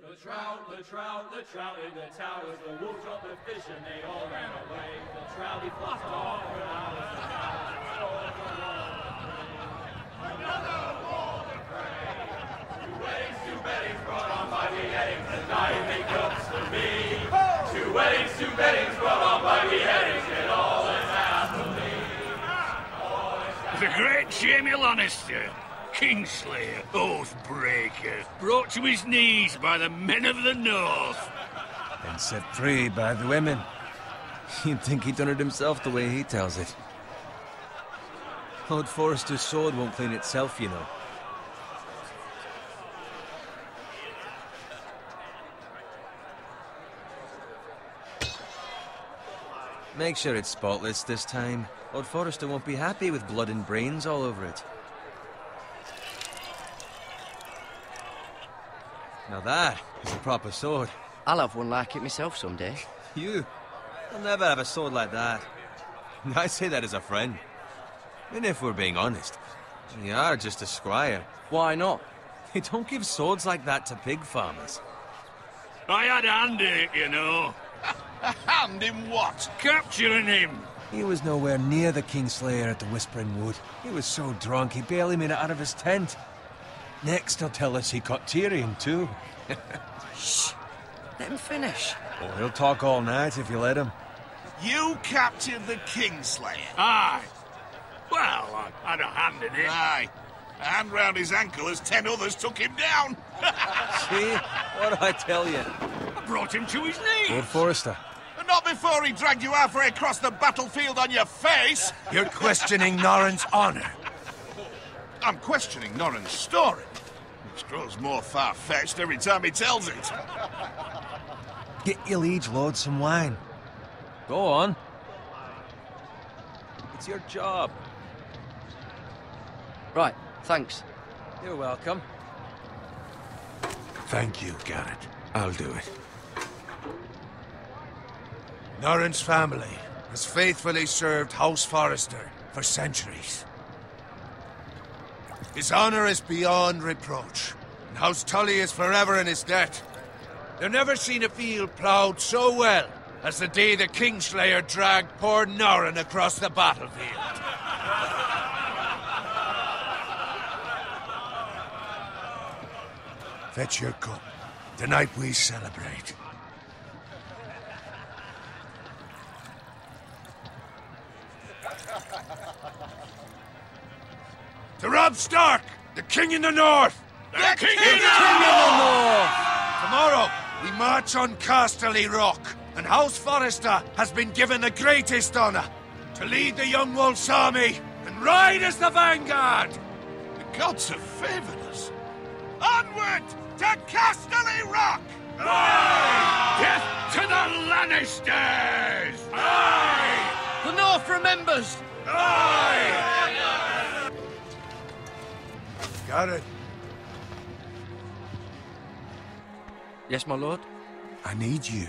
The trout in the towers, the wolves dropped the fish and they all ran away. The trout he flopped off when I was a another war to pray. Two weddings brought on by beheadings, and nine makeups for me. Two weddings brought on by beheadings, and all is happily. The great Jamie Lannister, Kingslayer, Oathbreaker, brought to his knees by the men of the North. And set free by the women. You'd think he'd done it himself the way he tells it. Lord Forrester's sword won't clean itself, you know. Make sure it's spotless this time. Lord Forrester won't be happy with blood and brains all over it. Now that is a proper sword. I'll have one like it myself someday. You? I'll never have a sword like that. I say that as a friend. And if we're being honest, you are just a squire. Why not? You don't give swords like that to pig farmers. I had a hand in it, you know. A hand in what? Capturing him. He was nowhere near the Kingslayer at the Whispering Wood. He was so drunk he barely made it out of his tent. Next he'll tell us he caught Tyrion too. Shh. Let him finish. Oh, he'll talk all night if you let him. You captured the Kingslayer? Aye. Well, I had a hand in it. Aye. A hand round his ankle as 10 others took him down. See? What do I tell you? I brought him to his knees. Lord Forrester. But not before he dragged you halfway across the battlefield on your face. You're questioning Norrin's honor. I'm questioning Norrin's story, which grows more far-fetched every time he tells it. Get your liege lord some wine. Go on. It's your job. Right, thanks. You're welcome. Thank you, Garrett. I'll do it. Norrin's family has faithfully served House Forrester for centuries. His honor is beyond reproach, and House Tully is forever in his debt. They've never seen a field ploughed so well as the day the Kingslayer dragged poor Norrin across the battlefield. Fetch your cup. Tonight we celebrate. To Robb Stark, the King in the North! The King in King in the North! Tomorrow, we march on Casterly Rock, and House Forrester has been given the greatest honor to lead the Young Wolf's army and ride as the vanguard! The gods have favored us. Onward to Casterly Rock! Aye! Death to the Lannisters! Aye! The North remembers! Aye! Garrett, Yes, my lord? I need you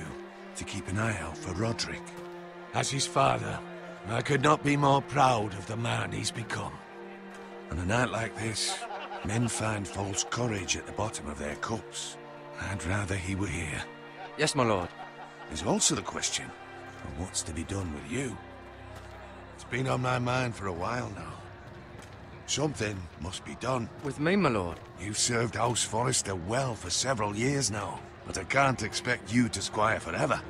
to keep an eye out for Roderick. As his father, I could not be more proud of the man he's become. On a night like this, men find false courage at the bottom of their cups. I'd rather he were here. Yes, my lord. There's also the question of what's to be done with you. It's been on my mind for a while now. Something must be done. With me, my lord. You've served House Forrester well for several years now, but I can't expect you to squire forever.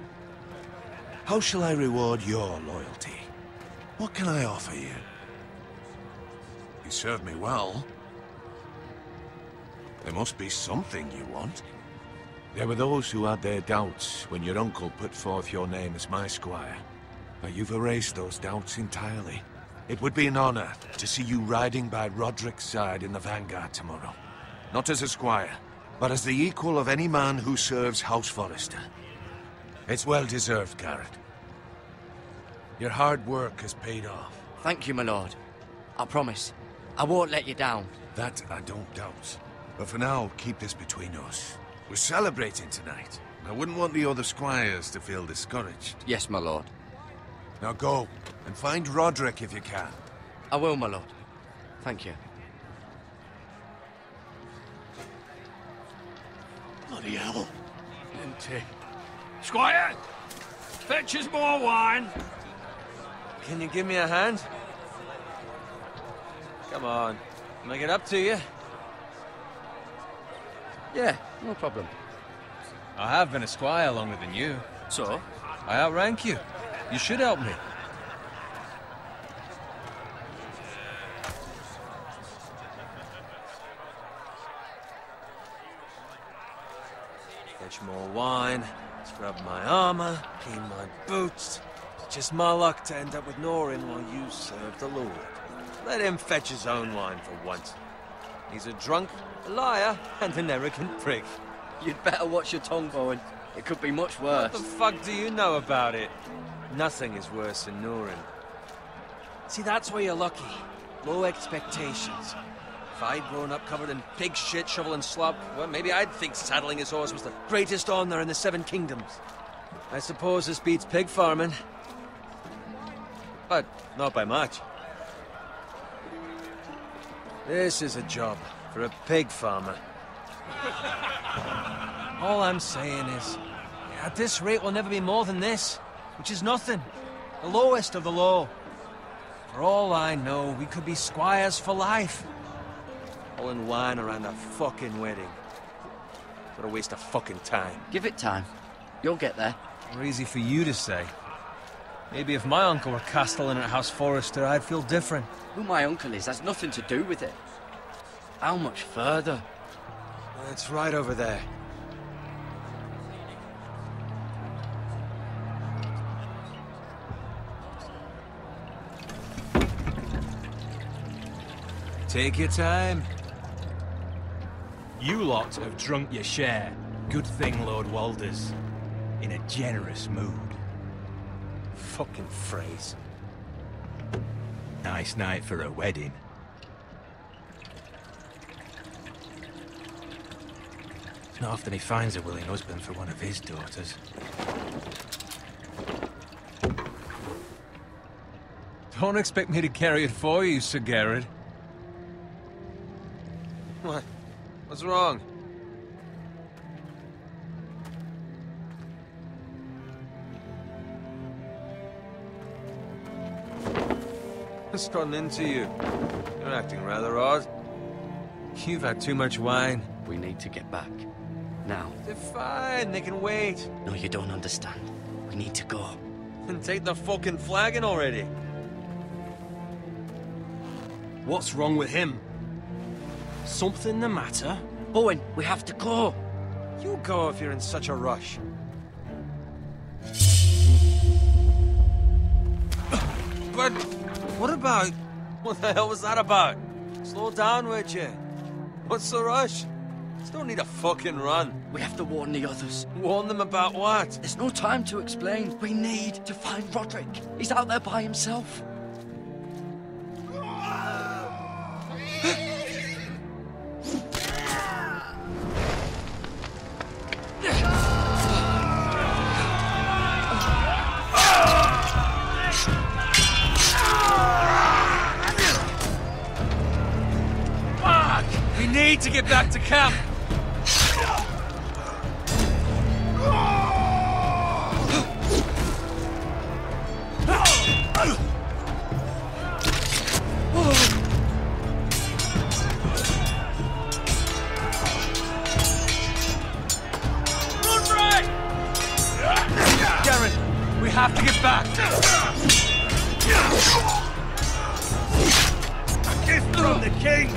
How shall I reward your loyalty? What can I offer you? You served me well. There must be something you want. There were those who had their doubts when your uncle put forth your name as my squire. But you've erased those doubts entirely. It would be an honor to see you riding by Roderick's side in the vanguard tomorrow. Not as a squire, but as the equal of any man who serves House Forrester. It's well deserved, Garrett. Your hard work has paid off. Thank you, my lord. I promise. I won't let you down. That I don't doubt. But for now, keep this between us. We're celebrating tonight. I wouldn't want the other squires to feel discouraged. Yes, my lord. Now go, and find Roderick if you can. I will, my lord. Thank you. Bloody hell. Isn't it? Squire! Fetch us more wine. Can you give me a hand? Come on. Make it up to you. Yeah, no problem. I have been a squire longer than you. So? I outrank you. You should help me. Fetch more wine, scrub my armor, clean my boots. It's just my luck to end up with Norin while you serve the Lord. Let him fetch his own wine for once. He's a drunk, a liar, and an arrogant prick. You'd better watch your tongue, Bowen. It could be much worse. What the fuck do you know about it? Nothing is worse than Norin. See, that's where you're lucky. Low expectations. If I'd grown up covered in pig shit, shovel and slop, well, maybe I'd think saddling his horse was the greatest honor in the Seven Kingdoms. I suppose this beats pig farming. But not by much. This is a job for a pig farmer. All I'm saying is, at this rate we'll never be more than this, which is nothing. The lowest of the low. For all I know, we could be squires for life. Pulling wine around a fucking wedding. What a waste of fucking time. Give it time. You'll get there. More easy for you to say. Maybe if my uncle were castellan at House Forrester, I'd feel different. Who my uncle is has nothing to do with it. How much further? It's right over there. Take your time. You lot have drunk your share. Good thing Lord Walder's in a generous mood. Fucking phrase. Nice night for a wedding. It's not often he finds a willing husband for one of his daughters. Don't expect me to carry it for you, Sir Garrett. What? What's wrong? What's gotten into you? You're acting rather odd. You've had too much wine. We need to get back. Now. They're fine, they can wait. No, you don't understand. We need to go. And take the fucking flagon already. What's wrong with him? Something the matter? Bowen, we have to go. You go if you're in such a rush. But what about... What the hell was that about? Slow down, would you? What's the rush? Just don't need a fucking run. We have to warn the others. Warn them about what? There's no time to explain. We need to find Roderick. He's out there by himself. We need to get back to camp. We have to get back! A gift from the king!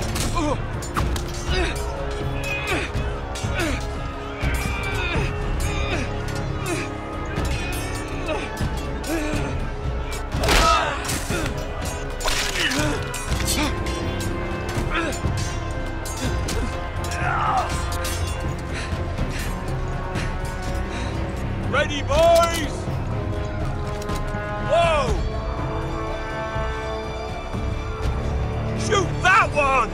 Ready, boys! Whoa! Shoot that one!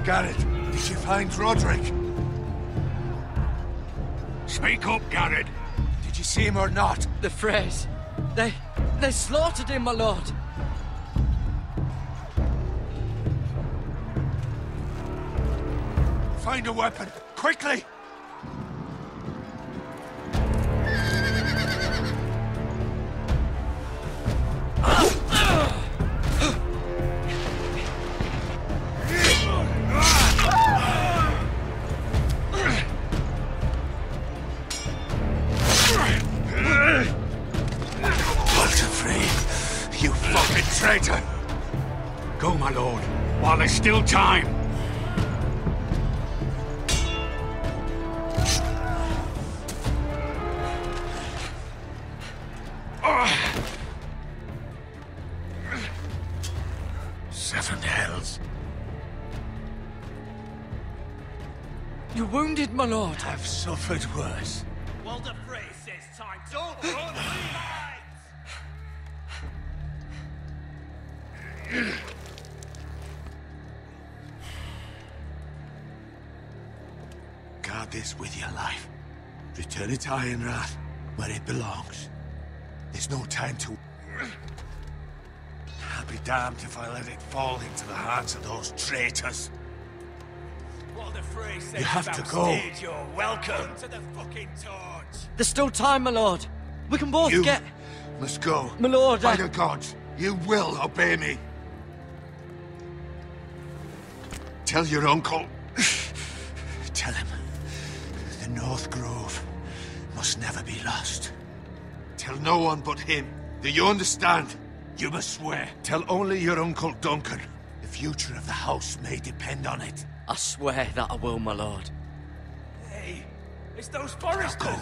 Garrett, did you find Roderick? Speak up, Garrett. Did you see him or not? The Freys. They slaughtered him, my lord. Find a weapon, quickly! You fucking traitor! Go, my lord, while there's still time. Seven hells. You're wounded, my lord. I've suffered worse. Walder Frey says time. Don't run, Guard this with your life. Return it to Ironrath, where it belongs. There's no time to... I'll be damned if I let it fall into the hands of those traitors. Walder Frey says You have to go. You're welcome to the fucking torch. There's still time, my lord. We can both You get... must go. My lord, By the gods, you will obey me. Tell your uncle. Tell him the North Grove must never be lost. Tell no one but him. Do you understand? You must swear. Tell only your Uncle Duncan. The future of the house may depend on it. I swear that I will, my lord. Hey, it's those Now foresters. go.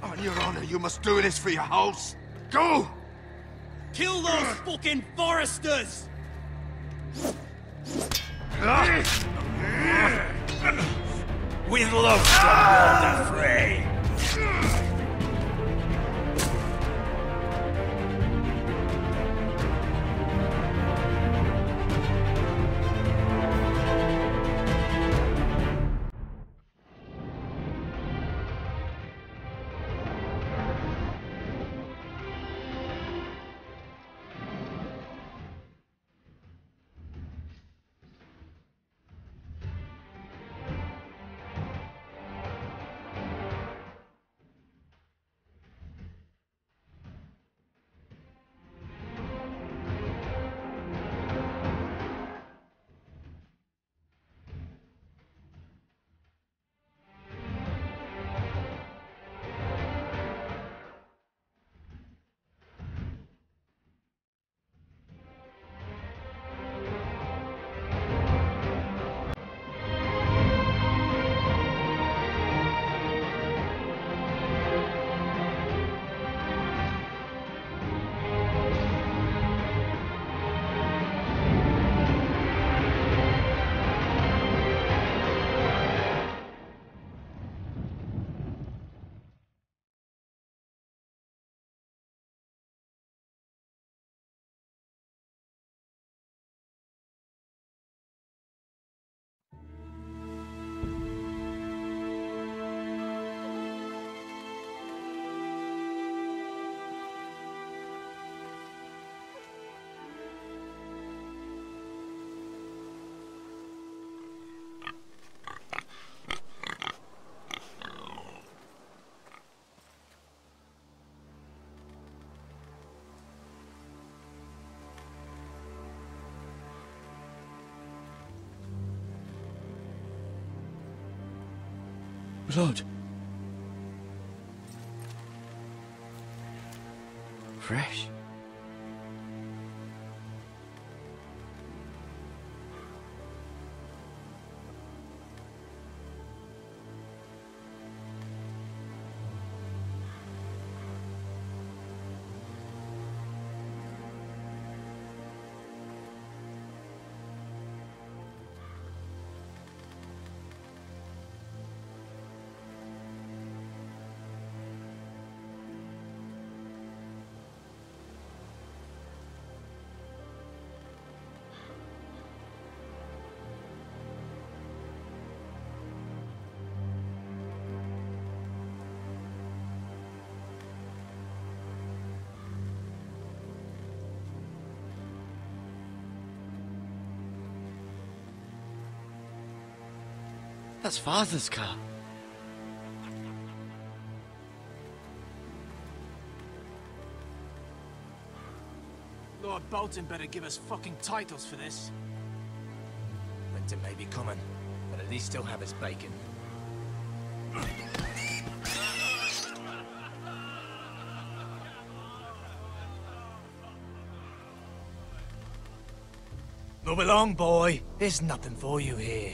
On your honor, you must do this for your house. Go! Kill those fucking foresters. With love from Walder Frey. Lord. Fresh. That's Father's car. Lord Bolton better give us fucking titles for this. Winter may be coming, but at least he'll have his bacon. Move along, boy. There's nothing for you here.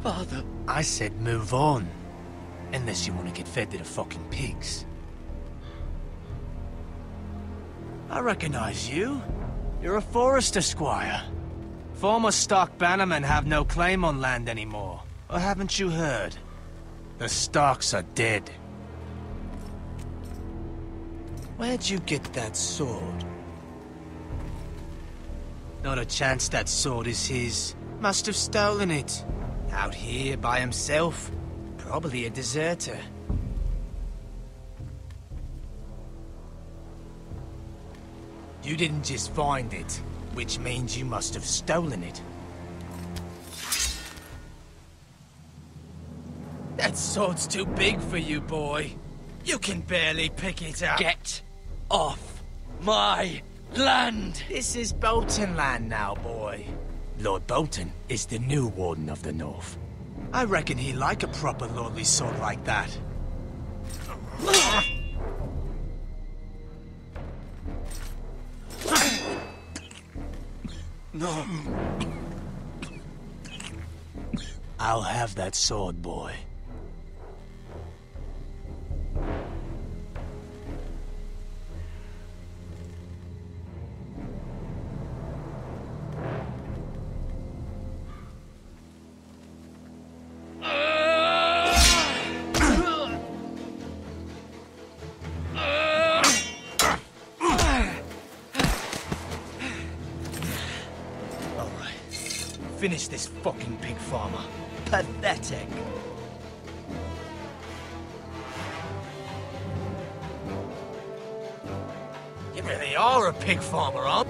Father. I said move on. Unless you want to get fed to the fucking pigs. I recognize you. You're a Forester squire. Former Stark bannermen have no claim on land anymore. Or haven't you heard? The Starks are dead. Where'd you get that sword? Not a chance that sword is his. Must have stolen it. Out here by himself. Probably a deserter. You didn't just find it, which means you must have stolen it. That sword's too big for you, boy. You can barely pick it up. Get off my land! This is Bolton land now, boy. Lord Bolton is the new Warden of the North. I reckon he'd like a proper lordly sword like that. No. I'll have that sword, boy. Finish this fucking pig farmer. Pathetic. You really are a pig farmer, huh?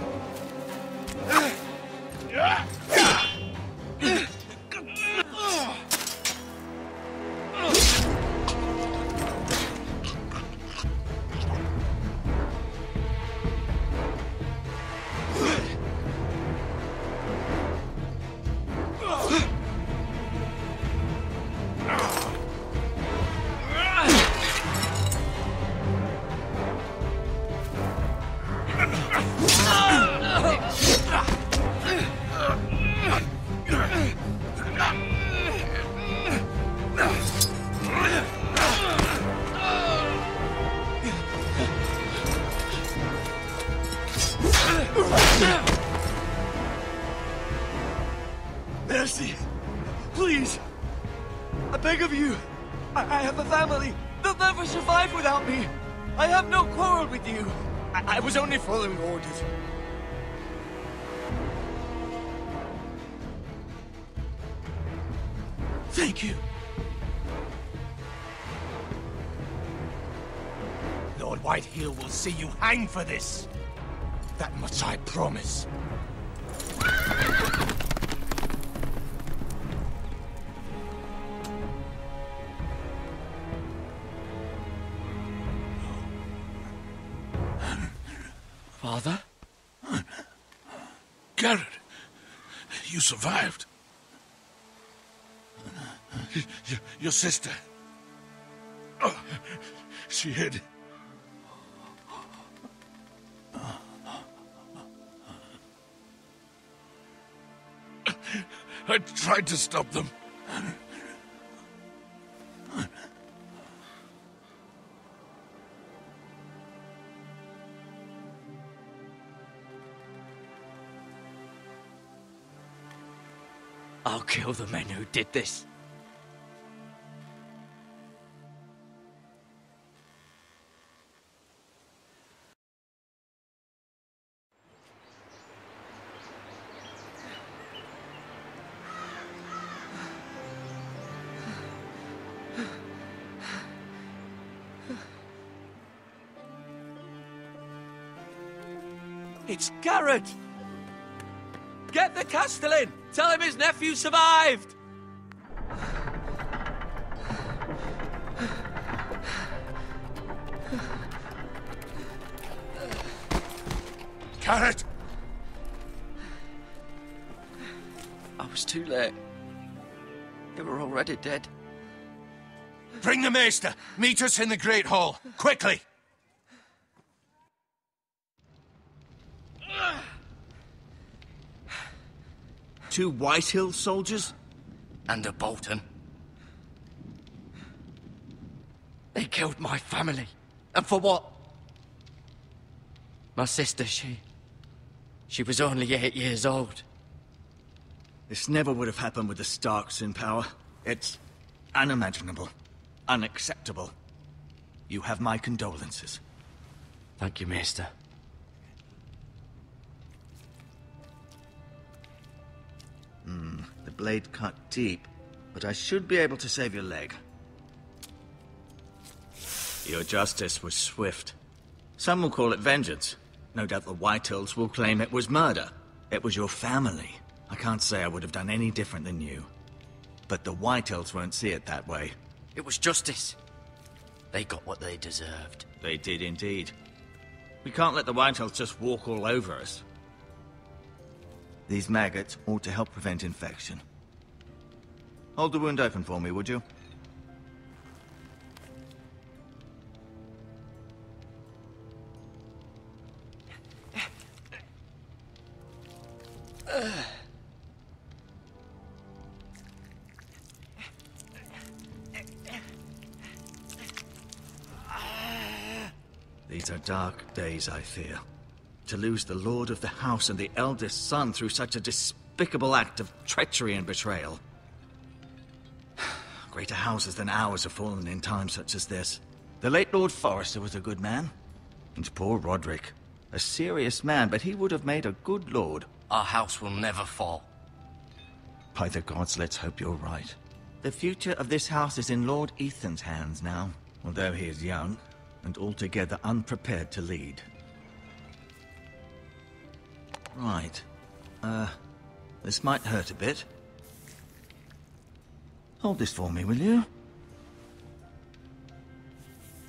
Mercy! Please! I beg of you! I have a family! They'll never survive without me! I have no quarrel with you! I was only following orders. Thank you. Lord Whitehill will see you hang for this. That much I promise. Father? Garrett, you survived. Your sister. Oh, she hid. I tried to stop them. I'll kill the men who did this. It's Garrett! Get the Castellan! Tell him his nephew survived! Carrot! I was too late. They were already dead. Bring the maester! Meet us in the Great Hall! Quickly! Two Whitehill soldiers? And a Bolton. They killed my family. And for what? My sister, she was only 8 years old. This never would have happened with the Starks in power. It's unimaginable. Unacceptable. You have my condolences. Thank you, Maester. The blade cut deep, but I should be able to save your leg. Your justice was swift. Some will call it vengeance. No doubt the Whitehills will claim it was murder. It was your family. I can't say I would have done any different than you. But the Whitehills won't see it that way. It was justice. They got what they deserved. They did indeed. We can't let the Whitehills just walk all over us. These maggots ought to help prevent infection. Hold the wound open for me, would you? These are dark days, I fear. To lose the lord of the house and the eldest son through such a despicable act of treachery and betrayal. Greater houses than ours have fallen in times such as this. The late Lord Forrester was a good man. And poor Roderick. A serious man, but he would have made a good lord. Our house will never fall. By the gods, let's hope you're right. The future of this house is in Lord Ethan's hands now, although he is young and altogether unprepared to lead. Right. This might hurt a bit. Hold this for me, will you?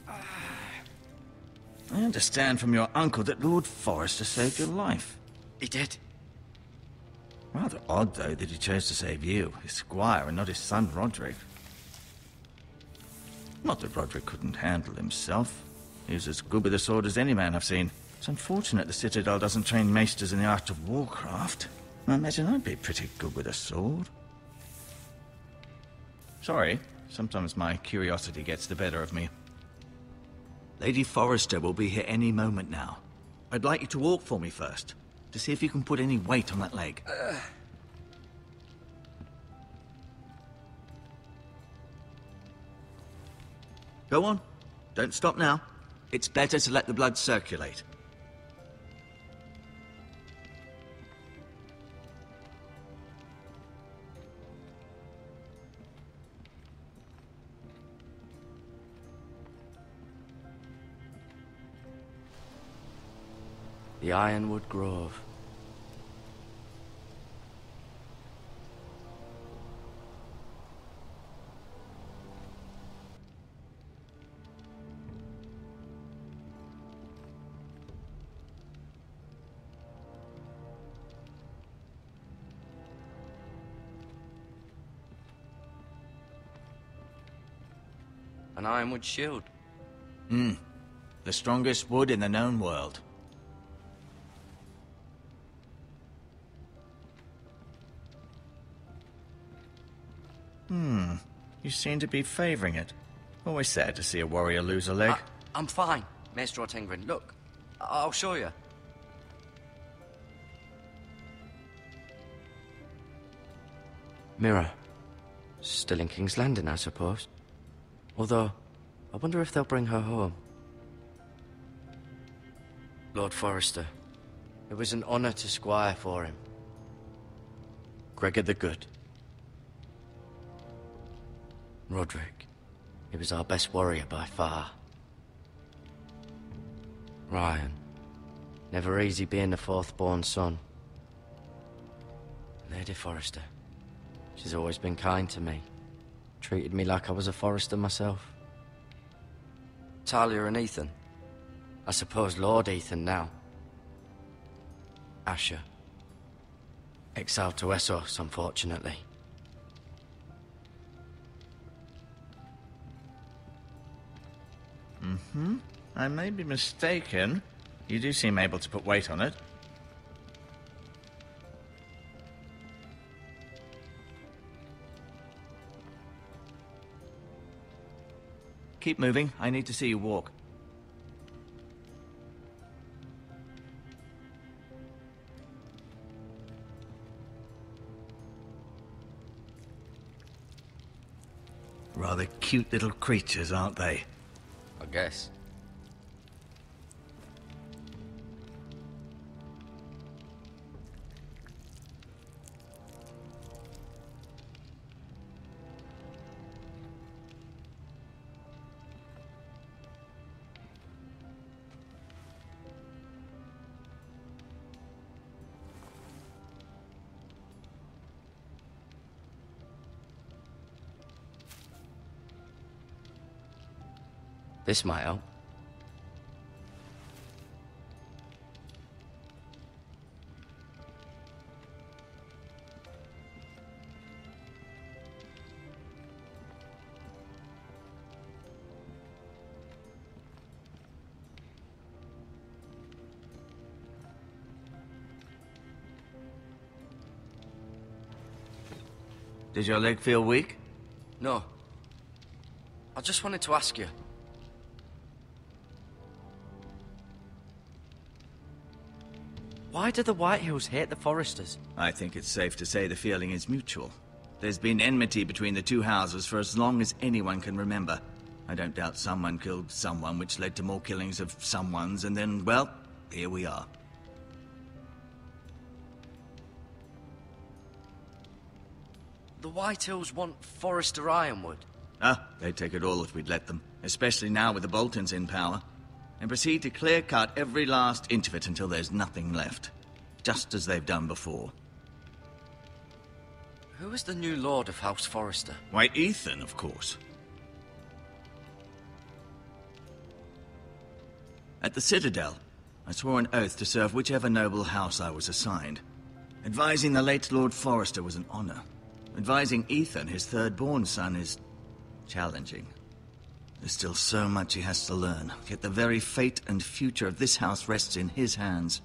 I understand from your uncle that Lord Forrester saved your life. He did. Rather odd, though, that he chose to save you, his squire, and not his son, Roderick. Not that Roderick couldn't handle himself. He was as good with a sword as any man I've seen. It's unfortunate the Citadel doesn't train maesters in the art of warcraft. I imagine I'd be pretty good with a sword. Sorry, sometimes my curiosity gets the better of me. Lady Forrester will be here any moment now. I'd like you to walk for me first, to see if you can put any weight on that leg. Go on. Don't stop now. It's better to let the blood circulate. The Ironwood Grove. An ironwood shield. The strongest wood in the known world. You seem to be favoring it. Always sad to see a warrior lose a leg. I'm fine, Maester Ortengrin. Look, I'll show you. Mirror. Still in King's Landing, I suppose. Although, I wonder if they'll bring her home. Lord Forrester. It was an honor to squire for him. Gregor the Good. Roderick. He was our best warrior by far. Ryan. Never easy being the fourth-born son. Lady Forrester. She's always been kind to me. Treated me like I was a Forrester myself. Talia and Ethan. I suppose Lord Ethan now. Asher. Exiled to Essos, unfortunately. I may be mistaken. You do seem able to put weight on it. Keep moving. I need to see you walk. Rather cute little creatures, aren't they? I guess. This might help. Does your leg feel weak? No. I just wanted to ask you. Why do the Whitehills hate the Forresters? I think it's safe to say the feeling is mutual. There's been enmity between the two houses for as long as anyone can remember. I don't doubt someone killed someone, which led to more killings of someones, and then, well, here we are. The Whitehills want Forrester Ironwood. Ah, they'd take it all if we'd let them, especially now with the Boltons in power, and proceed to clear-cut every last inch of it until there's nothing left, just as they've done before. Who is the new Lord of House Forrester? Why, Ethan, of course. At the Citadel, I swore an oath to serve whichever noble house I was assigned. Advising the late Lord Forrester was an honor. Advising Ethan, his third-born son, is challenging. There's still so much he has to learn, yet the very fate and future of this house rests in his hands.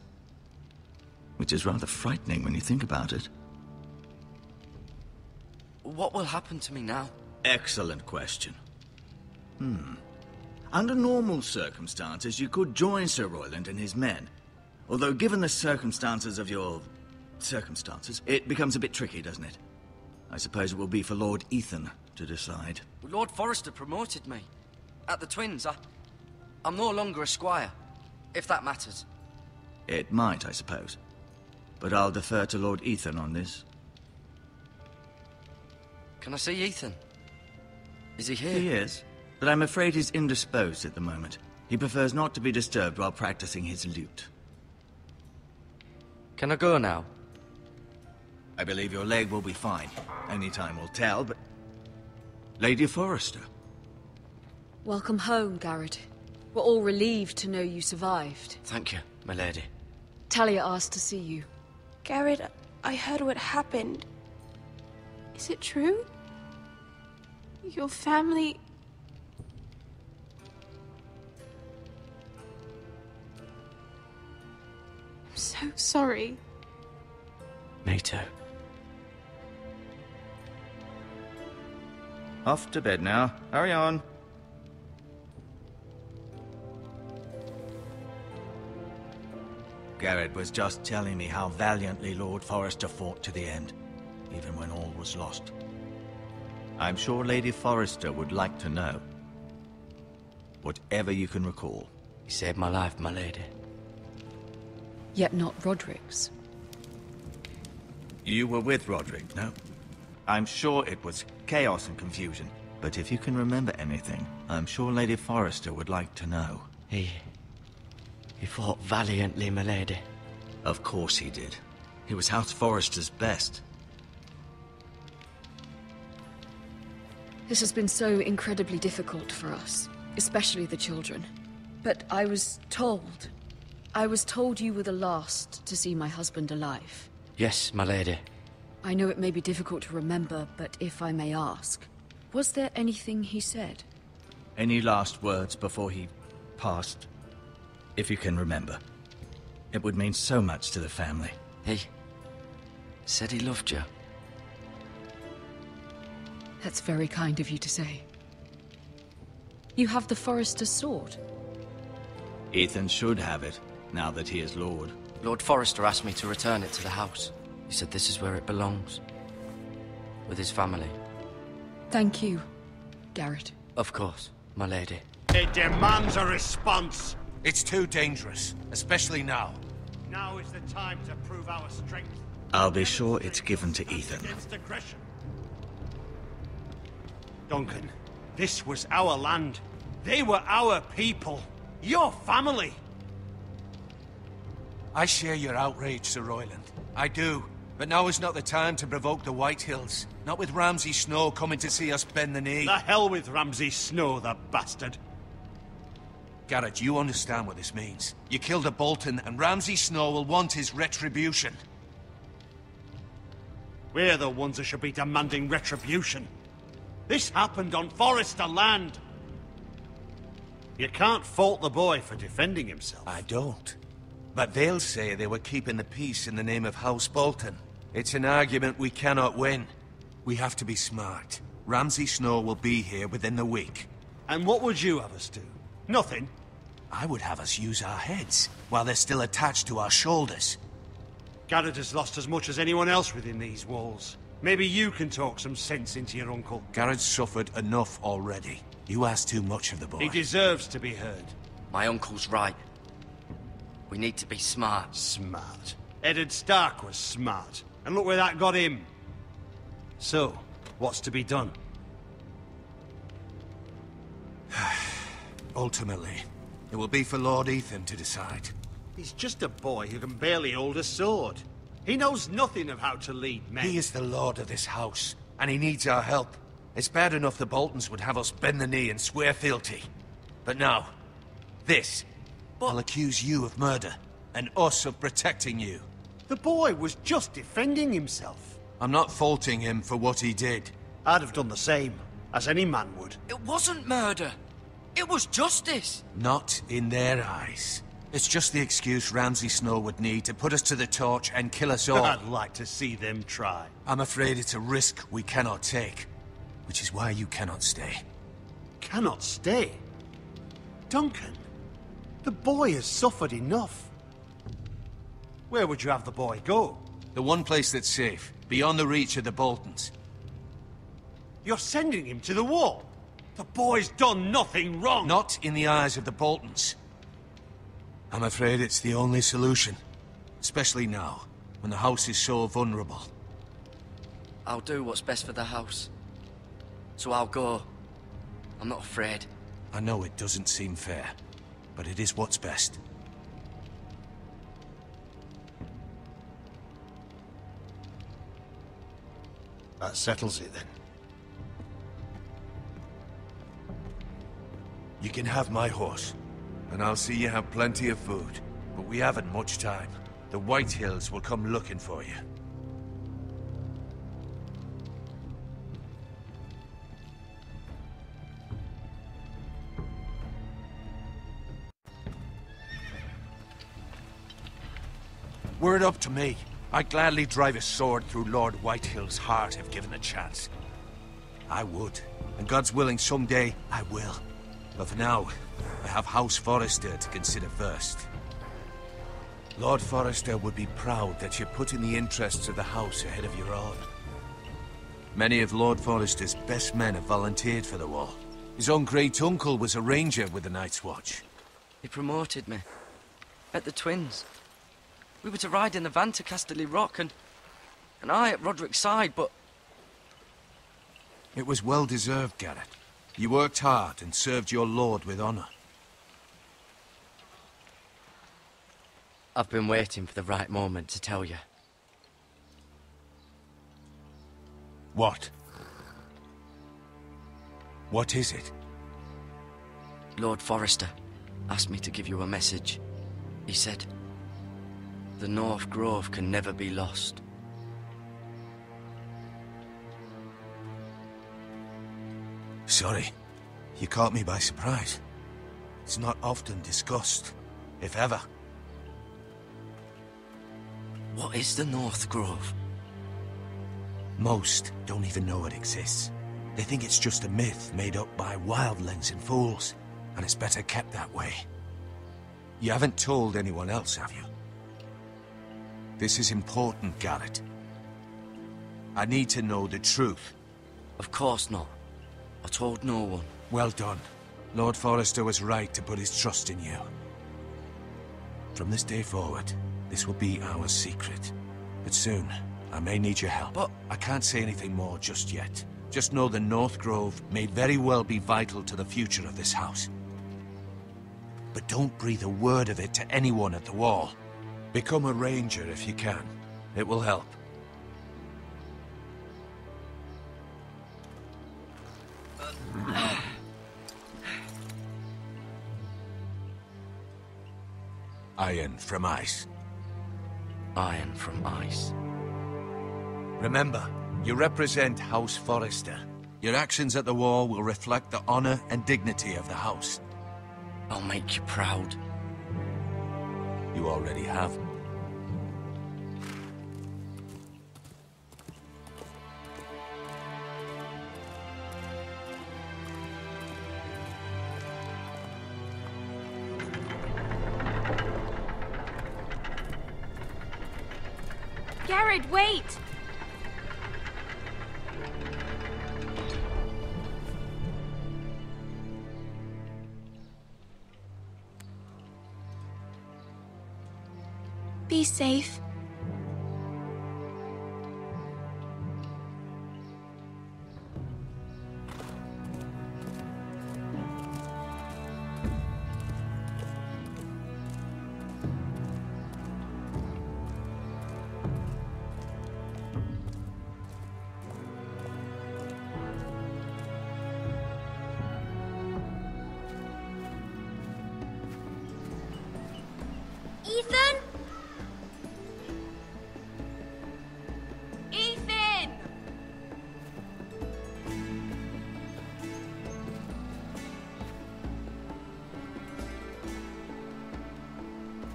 Which is rather frightening when you think about it. What will happen to me now? Excellent question. Under normal circumstances, you could join Sir Royland and his men. Although given the circumstances of your circumstances, it becomes a bit tricky, doesn't it? I suppose it will be for Lord Ethan to decide. Lord Forrester promoted me. At the Twins, I'm no longer a squire, if that matters. It might, I suppose. But I'll defer to Lord Ethan on this. Can I see Ethan? Is he here? He is, but I'm afraid he's indisposed at the moment. He prefers not to be disturbed while practicing his lute. Can I go now? I believe your leg will be fine. Only time will tell, but... Lady Forrester. Welcome home, Garrett. We're all relieved to know you survived. Thank you, my lady. Talia asked to see you. Garrett, I heard what happened. Is it true? Your family... I'm so sorry. Me too. Off to bed now. Hurry on. Garrett was just telling me how valiantly Lord Forrester fought to the end, even when all was lost. I'm sure Lady Forrester would like to know. Whatever you can recall. He saved my life, my lady. Yet not Roderick's. You were with Roderick, no? I'm sure it was chaos and confusion. But if you can remember anything, I'm sure Lady Forrester would like to know. He fought valiantly, my lady. Of course he did. He was House Forrester's best. This has been so incredibly difficult for us, especially the children. But I was told I was told you were the last to see my husband alive. Yes, my lady. I know it may be difficult to remember, but if I may ask, was there anything he said? Any last words before he passed? If you can remember. It would mean so much to the family. He said he loved you. That's very kind of you to say. You have the Forester's sword. Ethan should have it, now that he is Lord. Lord Forrester asked me to return it to the house. He said this is where it belongs. With his family. Thank you, Garrett. Of course, my lady. It demands a response. It's too dangerous, especially now. Now is the time to prove our strength. I'll be sure it's given to Ethan. Against aggression. Duncan, this was our land. They were our people. Your family. I share your outrage, Sir Royland. I do. But now is not the time to provoke the Whitehills. Not with Ramsay Snow coming to see us bend the knee. The hell with Ramsay Snow, the bastard. Garrett, you understand what this means. You killed a Bolton, and Ramsay Snow will want his retribution. We're the ones that should be demanding retribution. This happened on Forrester land. You can't fault the boy for defending himself. I don't. But they'll say they were keeping the peace in the name of House Bolton. It's an argument we cannot win. We have to be smart. Ramsay Snow will be here within the week. And what would you have us do? Nothing? I would have us use our heads, while they're still attached to our shoulders. Garrett has lost as much as anyone else within these walls. Maybe you can talk some sense into your uncle. Garrett's suffered enough already. You ask too much of the boy. He deserves to be heard. My uncle's right. We need to be smart. Smart. Eddard Stark was smart. And look where that got him. So, what's to be done? Ultimately, it will be for Lord Ethan to decide. He's just a boy who can barely hold a sword. He knows nothing of how to lead men. He is the lord of this house, and he needs our help. It's bad enough the Boltons would have us bend the knee and swear fealty. But now, this. I'll accuse you of murder, and us of protecting you. The boy was just defending himself. I'm not faulting him for what he did. I'd have done the same, as any man would. It wasn't murder. It was justice. Not in their eyes. It's just the excuse Ramsay Snow would need to put us to the torch and kill us all. I'd like to see them try. I'm afraid it's a risk we cannot take, which is why you cannot stay. Cannot stay? Duncan, the boy has suffered enough. Where would you have the boy go? The one place that's safe, beyond the reach of the Boltons. You're sending him to the wall? The boy's done nothing wrong! Not in the eyes of the Boltons. I'm afraid it's the only solution. Especially now, when the house is so vulnerable. I'll do what's best for the house. So I'll go. I'm not afraid. I know it doesn't seem fair, but it is what's best. That settles it, then. You can have my horse, and I'll see you have plenty of food. But we haven't much time. The Whitehills will come looking for you. Were it up to me, I'd gladly drive a sword through Lord Whitehill's heart if given a chance. I would, and God's willing someday I will. But for now, I have House Forrester to consider first. Lord Forrester would be proud that you're putting the interests of the house ahead of your own. Many of Lord Forrester's best men have volunteered for the war. His own great-uncle was a ranger with the Night's Watch. He promoted me. At the Twins. We were to ride in the van to Casterly Rock, and I at Roderick's side, but... It was well-deserved, Garrett. You worked hard and served your lord with honor. I've been waiting for the right moment to tell you. What? What is it? Lord Forrester asked me to give you a message. He said, the North Grove can never be lost. Sorry. You caught me by surprise. It's not often discussed, if ever. What is the North Grove? Most don't even know it exists. They think it's just a myth made up by wildlings and fools, and it's better kept that way. You haven't told anyone else, have you? This is important, Garrett. I need to know the truth. Of course not. I told no one. Well done. Lord Forrester was right to put his trust in you. From this day forward, this will be our secret. But soon, I may need your help. But I can't say anything more just yet. Just know the North Grove may very well be vital to the future of this house. But don't breathe a word of it to anyone at the Wall. Become a ranger if you can. It will help. Iron from ice. Iron from ice. Remember, you represent House Forrester. Your actions at the Wall will reflect the honor and dignity of the house. I'll make you proud. You already have. Garrett, wait! Be safe. Ethan? Ethan!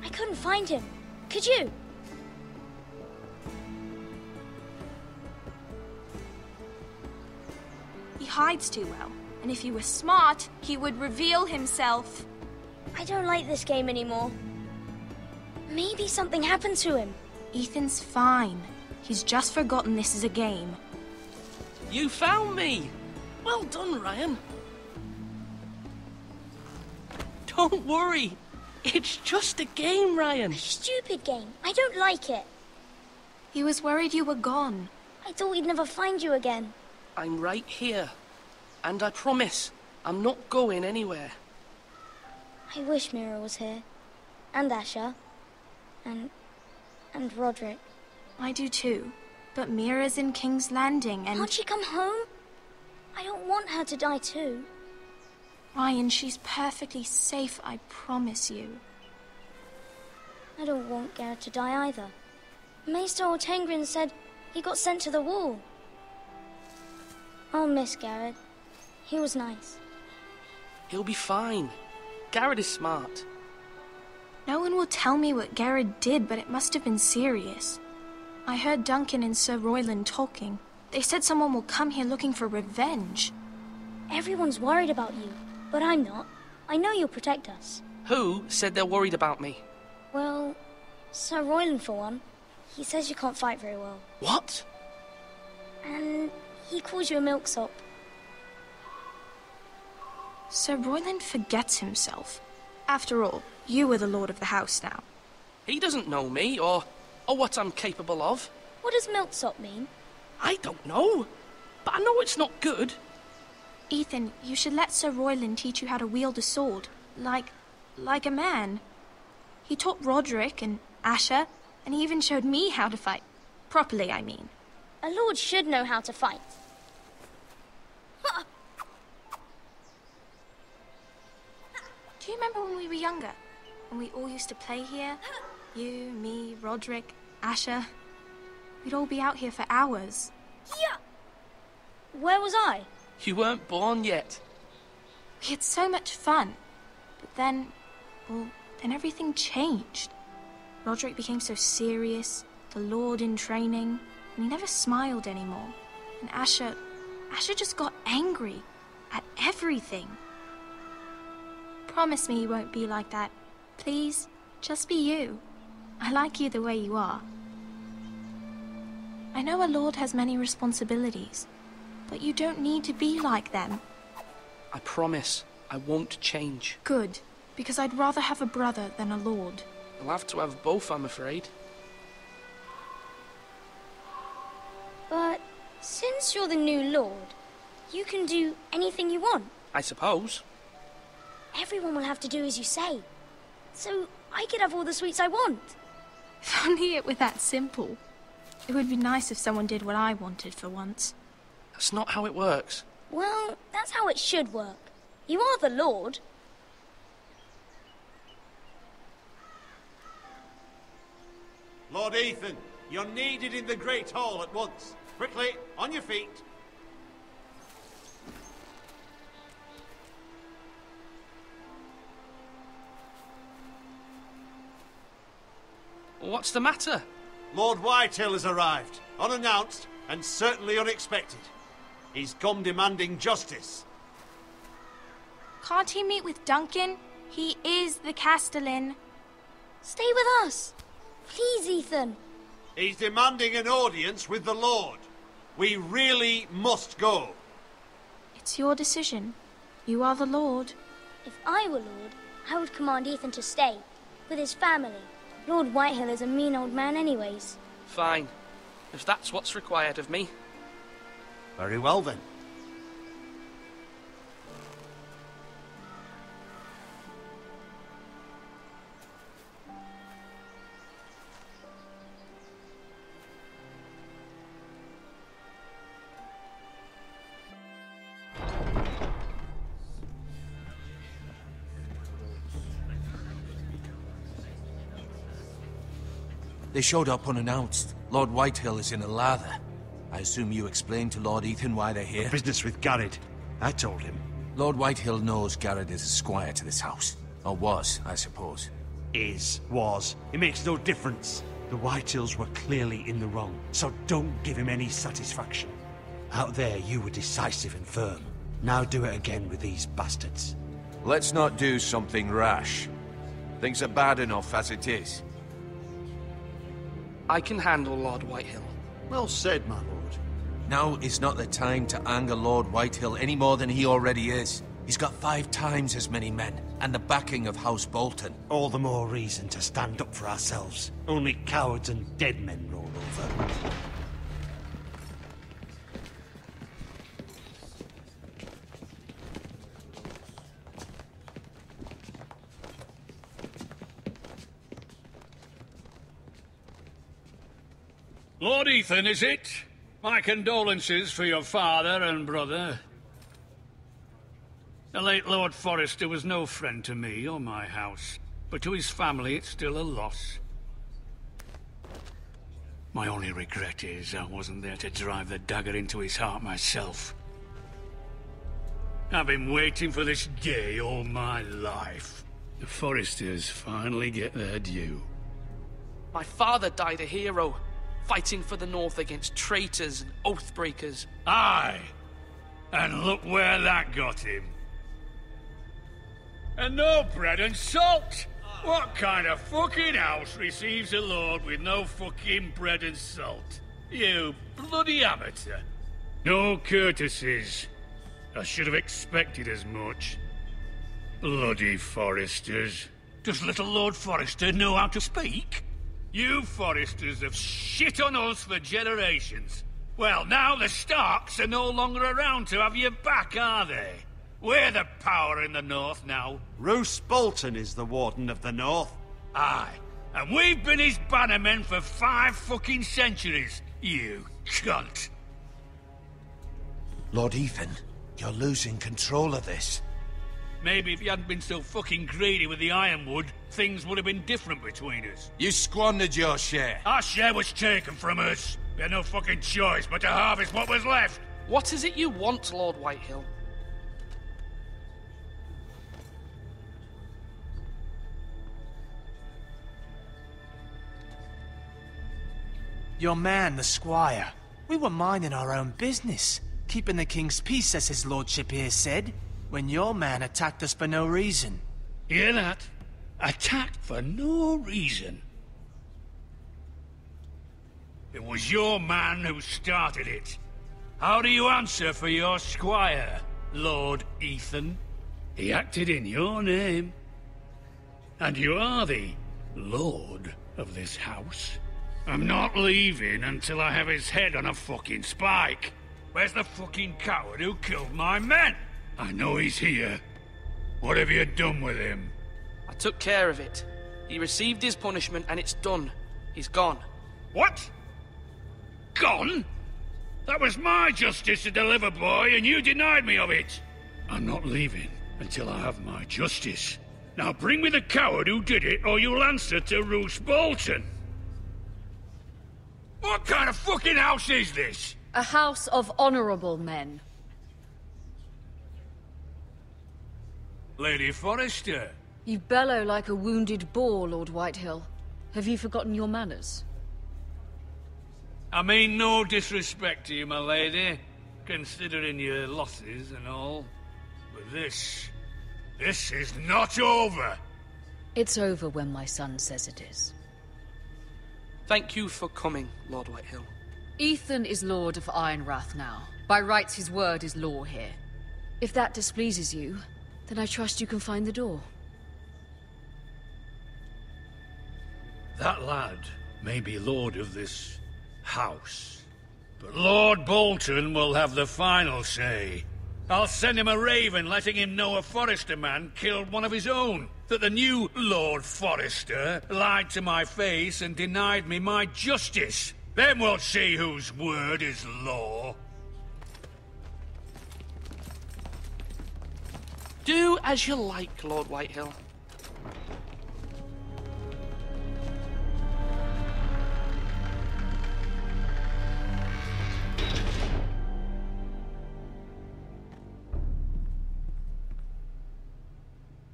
I couldn't find him. Could you? He hides too well, and if he were smart, he would reveal himself. I don't like this game anymore. Maybe something happened to him. Ethan's fine. He's just forgotten this is a game. You found me! Well done, Ryan. Don't worry. It's just a game, Ryan. A stupid game. I don't like it. He was worried you were gone. I thought we'd never find you again. I'm right here. And I promise, I'm not going anywhere. I wish Mira was here. And Asher. And Roderick. I do too. But Mira's in King's Landing and... Can't she come home? I don't want her to die too. Ryan, she's perfectly safe, I promise you. I don't want Garrett to die either. Maester Ortengrin said he got sent to the Wall. I'll miss Garrett. He was nice. He'll be fine. Garrett is smart. No one will tell me what Garrett did, but it must have been serious. I heard Duncan and Sir Royland talking. They said someone will come here looking for revenge. Everyone's worried about you, but I'm not. I know you'll protect us. Who said they're worried about me? Well, Sir Royland for one. He says you can't fight very well. What? And he calls you a milksop. Sir Royland forgets himself. After all, you are the lord of the house now. He doesn't know me, or what I'm capable of. What does milksop mean? I don't know, but I know it's not good. Ethan, you should let Sir Royland teach you how to wield a sword, like a man. He taught Roderick and Asher, and he even showed me how to fight. Properly, I mean. A lord should know how to fight. Do you remember when we were younger? when we all used to play here? You, me, Roderick, Asher. We'd all be out here for hours. Yeah! Where was I? You weren't born yet. We had so much fun. But then, well, then everything changed. Roderick became so serious, the Lord in training, and he never smiled anymore. And Asher just got angry at everything. Promise me you won't be like that. Please, just be you. I like you the way you are. I know a lord has many responsibilities, but you don't need to be like them. I promise I won't change. Good, because I'd rather have a brother than a lord. I'll have to have both, I'm afraid. But since you're the new lord, you can do anything you want. I suppose. Everyone will have to do as you say. So I could have all the sweets I want. If only it were that simple. It would be nice if someone did what I wanted for once. That's not how it works. Well, that's how it should work. You are the lord. Lord Ethan, you're needed in the Great Hall at once. Quickly, on your feet. What's the matter? Lord Whitehill has arrived, unannounced and certainly unexpected. He's come demanding justice. Can't he meet with Duncan? He is the Castellan. Stay with us. Please, Ethan. He's demanding an audience with the Lord. We really must go. It's your decision. You are the Lord. If I were lord, I would command Ethan to stay, with his family. Lord Whitehill is a mean old man anyways. Fine. If that's what's required of me. Very well then. They showed up unannounced. Lord Whitehill is in a lather. I assume you explained to Lord Ethan why they're here? Business with Garrett. I told him. Lord Whitehill knows Garrett is a squire to this house. Or was, I suppose. Was. It makes no difference. The Whitehills were clearly in the wrong, so don't give him any satisfaction. Out there, you were decisive and firm. Now do it again with these bastards. Let's not do something rash. Things are bad enough as it is. I can handle Lord Whitehill. Well said, my lord. Now is not the time to anger Lord Whitehill any more than he already is. He's got 5 times as many men, and the backing of House Bolton. All the more reason to stand up for ourselves. Only cowards and dead men roll over. Lord Ethan, is it? My condolences for your father and brother. The late Lord Forrester was no friend to me or my house, but to his family it's still a loss. My only regret is I wasn't there to drive the dagger into his heart myself. I've been waiting for this day all my life. The Forresters finally get their due. My father died a hero, fighting for the North against traitors and oathbreakers. Aye, and look where that got him. And no bread and salt! What kind of fucking house receives a lord with no fucking bread and salt? You bloody amateur. No courtesies. I should have expected as much. Bloody Forresters. Does little Lord Forrester know how to speak? You Forresters have shit on us for generations. Well, now the Starks are no longer around to have you back, are they? We're the power in the North now. Roose Bolton is the Warden of the North. Aye, and we've been his bannermen for 5 fucking centuries, you cunt. Lord Ethan, you're losing control of this. Maybe if you hadn't been so fucking greedy with the ironwood, things would have been different between us. You squandered your share. Our share was taken from us. We had no fucking choice but to harvest what was left. What is it you want, Lord Whitehill? Your man, the squire. We were minding our own business, keeping the king's peace, as his lordship here said, when your man attacked us for no reason. Hear that? Attacked for no reason. It was your man who started it. How do you answer for your squire, Lord Ethan? He acted in your name. And you are the lord of this house. I'm not leaving until I have his head on a fucking spike. Where's the fucking coward who killed my men? I know he's here. What have you done with him? I took care of it. He received his punishment and it's done. He's gone. What? Gone? That was my justice to deliver, boy, and you denied me of it. I'm not leaving until I have my justice. Now bring me the coward who did it, or you'll answer to Roose Bolton. What kind of fucking house is this? A house of honorable men. Lady Forrester. You bellow like a wounded boar, Lord Whitehill. Have you forgotten your manners? I mean no disrespect to you, my lady, considering your losses and all. But this is not over. It's over when my son says it is. Thank you for coming, Lord Whitehill. Ethan is Lord of Ironrath now. By rights, his word is law here. If that displeases you, then I trust you can find the door. That lad may be lord of this house, but Lord Bolton will have the final say. I'll send him a raven letting him know a Forrester man killed one of his own. That the new Lord Forrester lied to my face and denied me my justice. Then we'll see whose word is law. Do as you like, Lord Whitehill.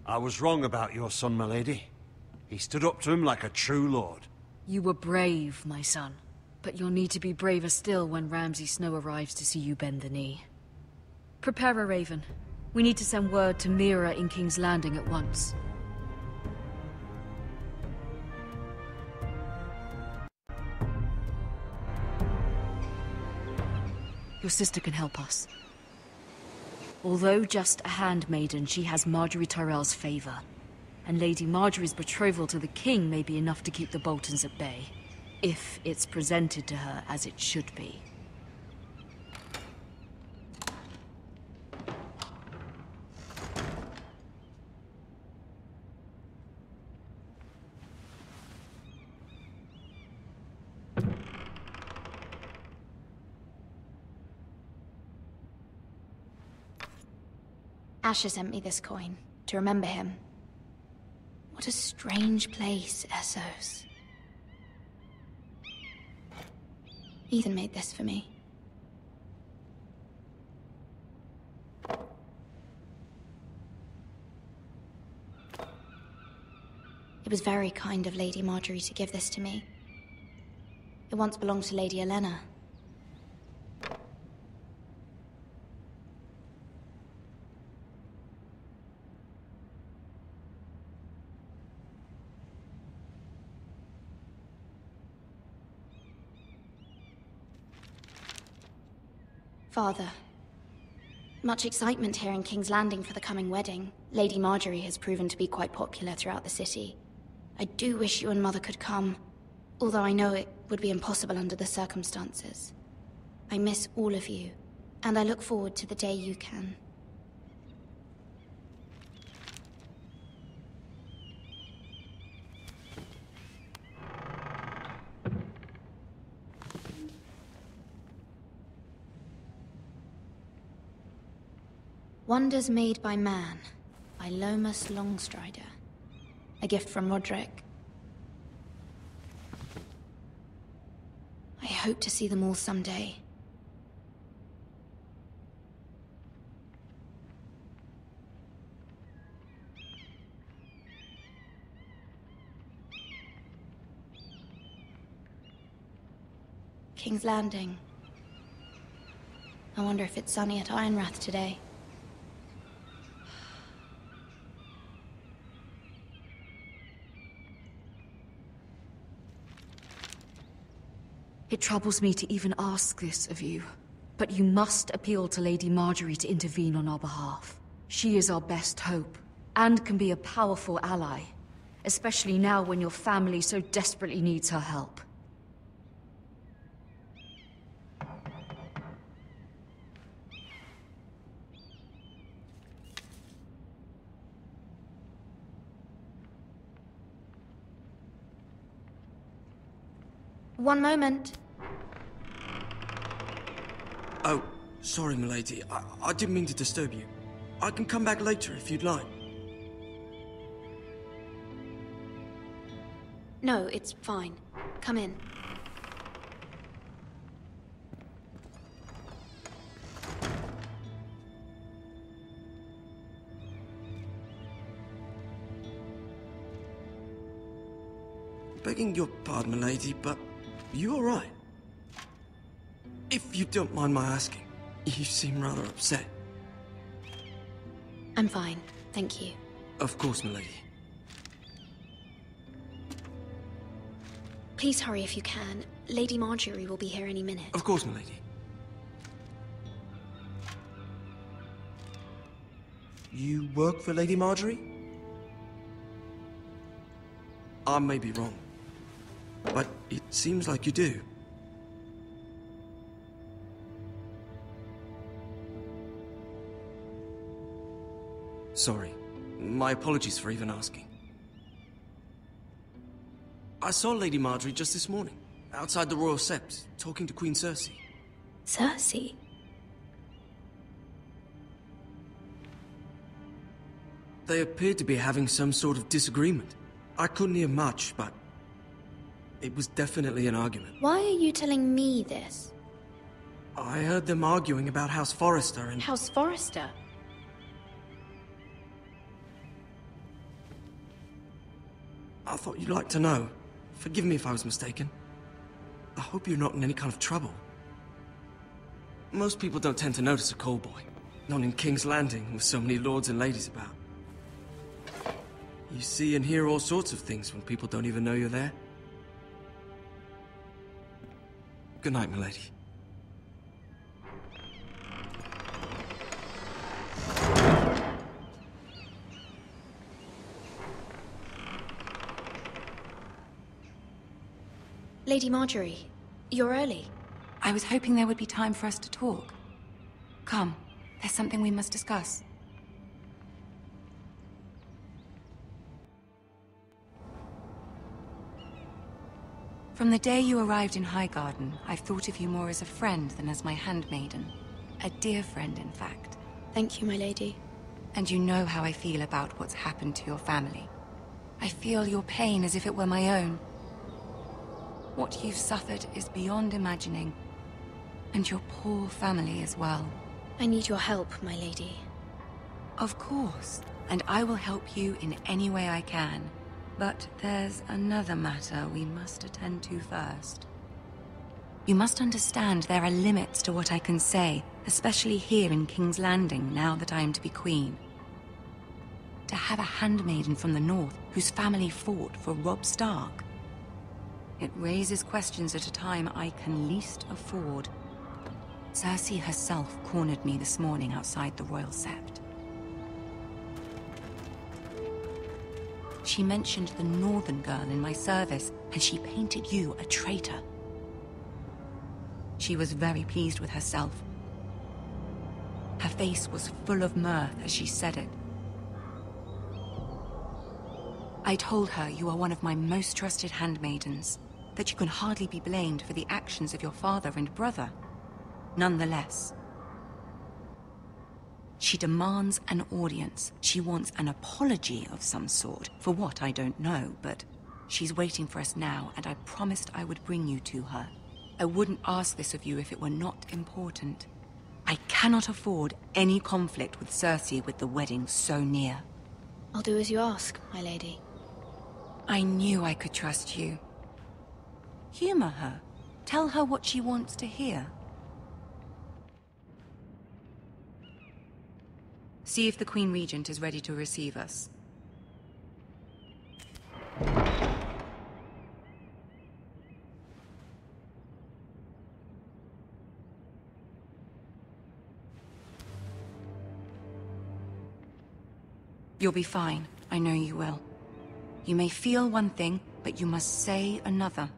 I was wrong about your son, my lady. He stood up to him like a true lord. You were brave, my son. But you'll need to be braver still when Ramsay Snow arrives to see you bend the knee. Prepare a raven. We need to send word to Mira in King's Landing at once. Your sister can help us. Although just a handmaiden, she has Marjorie Tyrell's favor. And Lady Marjorie's betrothal to the king may be enough to keep the Boltons at bay. If it's presented to her as it should be. Asher sent me this coin, to remember him. What a strange place, Essos. Ethan made this for me. It was very kind of Lady Marjorie to give this to me. It once belonged to Lady Elena. Father, much excitement here in King's Landing for the coming wedding. Lady Marjorie has proven to be quite popular throughout the city. I do wish you and Mother could come, although I know it would be impossible under the circumstances. I miss all of you, and I look forward to the day you can. Wonders made by man by Lomas Longstrider. A gift from Roderick. I hope to see them all someday. King's Landing. I wonder if it's sunny at Ironrath today. It troubles me to even ask this of you, but you must appeal to Lady Marjorie to intervene on our behalf. She is our best hope, and can be a powerful ally, especially now when your family so desperately needs her help. One moment. Oh, sorry, milady. I didn't mean to disturb you. I can come back later if you'd like. No, it's fine. Come in. Begging your pardon, milady, but you all right? If you don't mind my asking, you seem rather upset. I'm fine, thank you. Of course, milady. Please hurry if you can. Lady Marjorie will be here any minute. Of course, milady. You work for Lady Marjorie? I may be wrong, but it seems like you do. Sorry. My apologies for even asking. I saw Lady Marjorie just this morning, outside the Royal Sept, talking to Queen Cersei. Cersei? They appeared to be having some sort of disagreement. I couldn't hear much, but it was definitely an argument. Why are you telling me this? I heard them arguing about House Forrester and... House Forrester? I thought you'd like to know. Forgive me if I was mistaken. I hope you're not in any kind of trouble. Most people don't tend to notice a call boy. Not in King's Landing, with so many lords and ladies about. You see and hear all sorts of things when people don't even know you're there. Good night, milady. Lady Marjorie, you're early. I was hoping there would be time for us to talk. Come, there's something we must discuss. From the day you arrived in Highgarden, I've thought of you more as a friend than as my handmaiden. A dear friend, in fact. Thank you, my lady. And you know how I feel about what's happened to your family. I feel your pain as if it were my own. What you've suffered is beyond imagining. And your poor family as well. I need your help, my lady. Of course. And I will help you in any way I can. But there's another matter we must attend to first. You must understand there are limits to what I can say, especially here in King's Landing, now that I am to be queen. To have a handmaiden from the north whose family fought for Robb Stark. It raises questions at a time I can least afford. Cersei herself cornered me this morning outside the Royal Sept. She mentioned the northern girl in my service, and she painted you a traitor. She was very pleased with herself. Her face was full of mirth as she said it. I told her you are one of my most trusted handmaidens, that you can hardly be blamed for the actions of your father and brother. Nonetheless, She demands an audience. She wants an apology of some sort. For what, I don't know, but she's waiting for us now, and I promised I would bring you to her. I wouldn't ask this of you if it were not important. I cannot afford any conflict with Cersei with the wedding so near. I'll do as you ask, my lady. I knew I could trust you. Humor her. Tell her what she wants to hear. See if the Queen Regent is ready to receive us. You'll be fine. I know you will. You may feel one thing, but you must say another.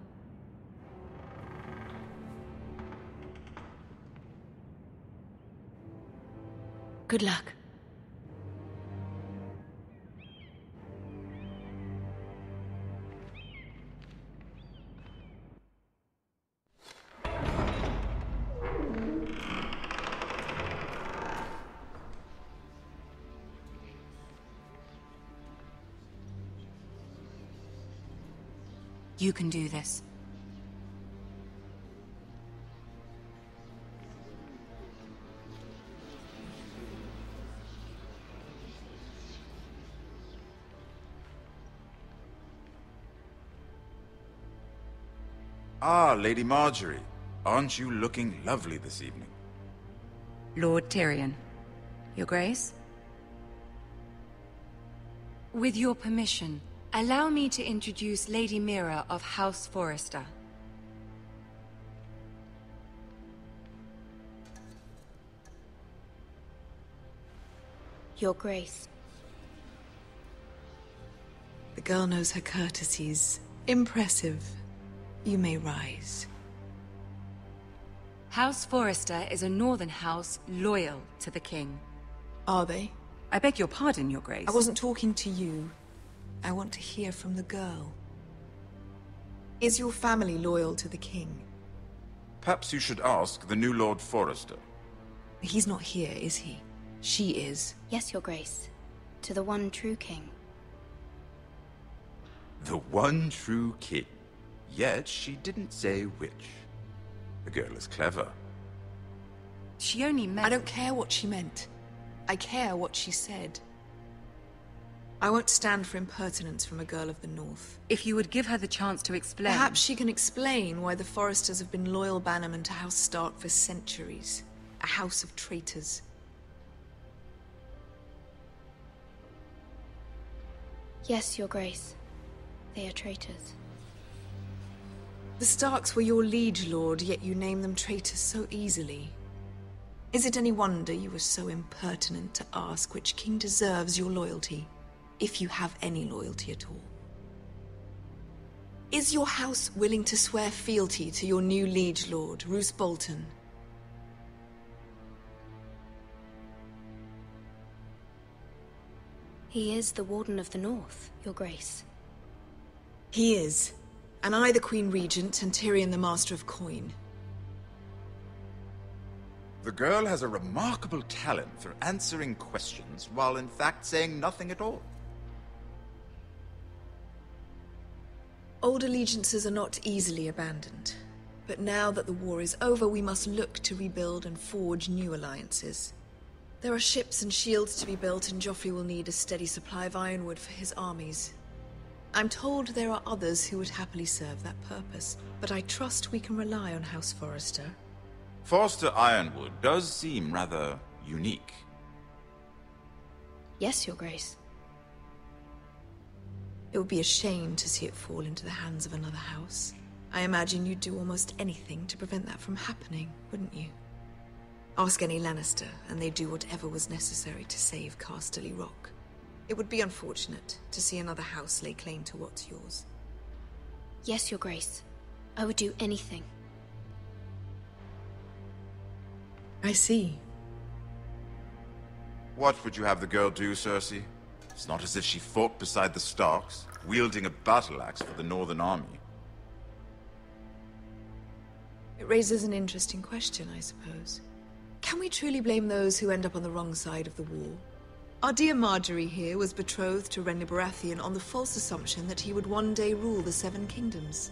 Good luck. You can do this. Ah, Lady Marjorie. Aren't you looking lovely this evening? Lord Tyrion. Your Grace? With your permission, allow me to introduce Lady Mira of House Forrester. Your Grace. The girl knows her courtesies. Impressive. You may rise. House Forrester is a northern house loyal to the king. Are they? I beg your pardon, Your Grace. I wasn't talking to you. I want to hear from the girl. Is your family loyal to the king? Perhaps you should ask the new Lord Forrester. He's not here, is he? She is. Yes, Your Grace. To the one true king. The one true king. Yet she didn't say which. The girl is clever. She only meant... I don't care what she meant. I care what she said. I won't stand for impertinence from a girl of the North. If you would give her the chance to explain... Perhaps she can explain why the Forresters have been loyal bannermen to House Stark for centuries. A house of traitors. Yes, Your Grace. They are traitors. The Starks were your liege lord, yet you name them traitors so easily. Is it any wonder you were so impertinent to ask which king deserves your loyalty, if you have any loyalty at all? Is your house willing to swear fealty to your new liege lord, Roose Bolton? He is the Warden of the North, Your Grace. He is. And I the Queen Regent, and Tyrion the Master of Coin. The girl has a remarkable talent for answering questions while in fact saying nothing at all. Old allegiances are not easily abandoned. But now that the war is over, we must look to rebuild and forge new alliances. There are ships and shields to be built, and Joffrey will need a steady supply of ironwood for his armies. I'm told there are others who would happily serve that purpose, but I trust we can rely on House Forrester. Forster Ironwood does seem rather unique. Yes, Your Grace. It would be a shame to see it fall into the hands of another house. I imagine you'd do almost anything to prevent that from happening, wouldn't you? Ask any Lannister, and they'd do whatever was necessary to save Casterly Rock. It would be unfortunate to see another house lay claim to what's yours. Yes, Your Grace. I would do anything. I see. What would you have the girl do, Cersei? It's not as if she fought beside the Starks, wielding a battle axe for the Northern Army. It raises an interesting question, I suppose. Can we truly blame those who end up on the wrong side of the war? Our dear Marjorie here was betrothed to Renly Baratheon on the false assumption that he would one day rule the Seven Kingdoms.